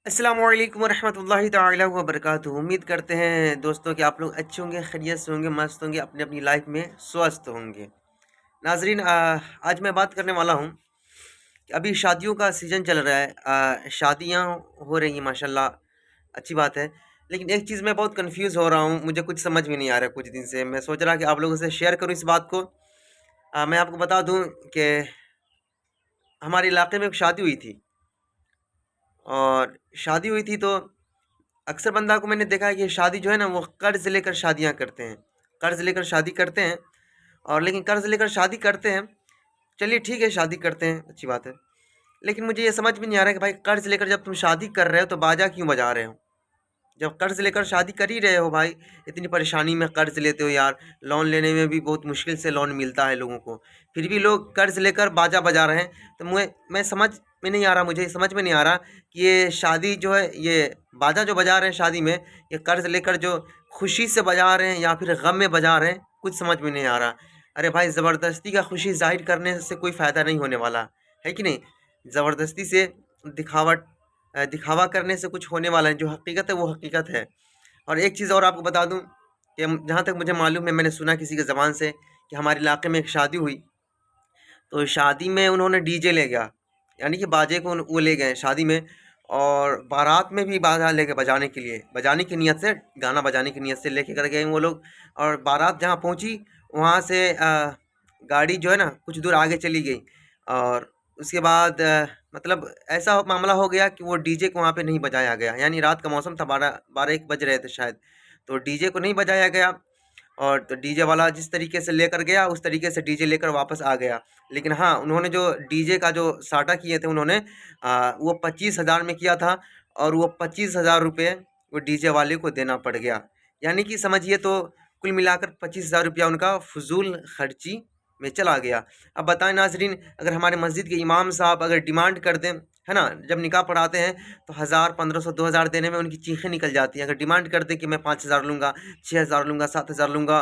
अस्सलाम वालेकुम वरहमतुल्लाहि ताला वबरकातुहू। उम्मीद करते हैं दोस्तों कि आप लोग अच्छे होंगे, खैरियत से होंगे, मस्त होंगे, अपनी अपनी लाइफ में स्वस्थ होंगे। नाजरीन, आज मैं बात करने वाला हूँ कि अभी शादियों का सीज़न चल रहा है। शादियाँ हो रही हैं माशाल्लाह, अच्छी बात है। लेकिन एक चीज़ मैं बहुत कन्फ्यूज़ हो रहा हूँ, मुझे कुछ समझ में नहीं आ रहा है कुछ दिन से। मैं सोच रहा कि आप लोगों से शेयर करूँ इस बात को। मैं आपको बता दूँ कि हमारे इलाके में एक शादी हुई थी, और शादी हुई थी तो अक्सर बंदा को मैंने देखा है कि शादी जो है ना, वो कर्ज़ लेकर शादियाँ करते हैं। कर्ज़ लेकर शादी करते हैं, और लेकिन कर्ज़ लेकर शादी करते हैं, चलिए ठीक है, शादी करते हैं, अच्छी बात है। लेकिन मुझे ये समझ में नहीं आ रहा है कि भाई, कर्ज़ लेकर जब तुम शादी कर रहे हो तो बाजा क्यों बजा रहे हो? जब कर्ज़ लेकर शादी कर ही रहे हो भाई, इतनी परेशानी में कर्ज़ लेते हो यार, लोन लेने में भी बहुत मुश्किल से लोन मिलता है लोगों को, फिर भी लोग कर्ज़ लेकर बाजा बजा रहे हैं। तो मैं समझ में नहीं आ रहा, मुझे समझ में नहीं आ रहा कि ये शादी जो है, ये बाजा जो बजा रहे हैं शादी में, ये कर्ज़ लेकर जो खुशी से बजा रहे हैं या फिर गम में बजा रहे हैं, कुछ समझ में नहीं आ रहा। अरे भाई, ज़बरदस्ती का खुशी ज़ाहिर करने से कोई फ़ायदा नहीं होने वाला, है कि नहीं? ज़बरदस्ती से दिखावट दिखावा करने से कुछ होने वाला है। जो हकीकत है वो हकीकत है। और एक चीज़ और आपको बता दूँ कि जहाँ तक मुझे मालूम है, मैंने सुना किसी की ज़बान से कि हमारे इलाके में एक शादी हुई, तो शादी में उन्होंने डीजे ले गया, यानी कि बाजे को वो ले गए शादी में, और बारात में भी बाजा लेके बजाने के लिए, बजाने की नीयत से, गाना बजाने की नीयत से लेके कर गए वो लोग। और बारात जहाँ पहुँची, वहाँ से गाड़ी जो है ना कुछ दूर आगे चली गई, और उसके बाद मतलब ऐसा मामला हो गया कि वो डीजे को वहाँ पे नहीं बजाया गया। यानी रात का मौसम था, 12-1 बज रहे थे शायद, तो डीजे को नहीं बजाया गया। और तो डीजे वाला जिस तरीके से लेकर गया, उस तरीके से डीजे लेकर वापस आ गया। लेकिन हाँ, उन्होंने जो डीजे का जो साटा किए थे उन्होंने, वो 25,000 में किया था, और वो 25,000 रुपये वो डीजे वाले को देना पड़ गया। यानी कि समझिए, तो कुल मिलाकर 25,000 रुपया उनका फ़ुज़ूल खर्ची में चला गया। अब बताएँ नाज़रीन, अगर हमारे मस्जिद के इमाम साहब अगर डिमांड कर दें, है ना? जब निकाह पढ़ाते हैं तो 1000, 1500, 2000 देने में उनकी चीखें निकल जाती हैं। अगर डिमांड कर दें कि मैं 5000 लूँगा, 6000 लूँगा, 7000 लूँगा,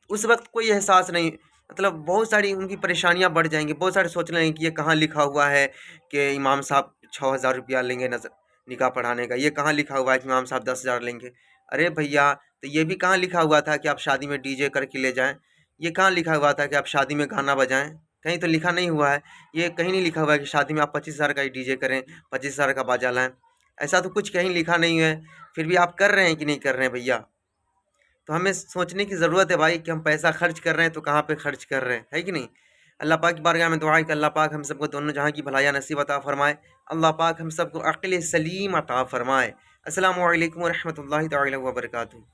उस वक़्त कोई एहसास नहीं, मतलब बहुत सारी उनकी परेशानियाँ बढ़ जाएँगी। बहुत सारे सोच रहे हैं कि ये कहाँ लिखा हुआ है कि इमाम साहब 6000 रुपया लेंगे निकाह पढ़ाने का। ये कहाँ लिखा हुआ है कि इमाम साहब 10,000 लेंगे। अरे भैया! तो ये भी कहाँ लिखा हुआ था कि आप शादी में डीजे करके ले जाएँ? ये कहाँ लिखा हुआ था कि आप शादी में गाना बजाएँ? कहीं तो लिखा नहीं हुआ है। ये कहीं नहीं लिखा हुआ है कि शादी में आप 25,000 का ही डीजे करें, 25,000 का बाजा लाएँ। ऐसा तो कुछ कहीं लिखा नहीं है। फिर भी आप कर रहे हैं कि नहीं कर रहे हैं भैया? तो हमें सोचने की ज़रूरत है भाई कि हम पैसा खर्च कर रहे हैं तो कहाँ पे खर्च कर रहे हैं, है कि नहीं? अल्लाह पाक की बारगाह में दुआ है कि अल्लाह पाक हम सबको दोनों जहाँ की भलाइयाँ नसीब अता फ़रमाए। अल्लाह पाक हम सबको अक़्ल सलीम अता फ़रमाए। अस्सलामु अलैकुम व रहमतुल्लाहि तआला व बरकातहू।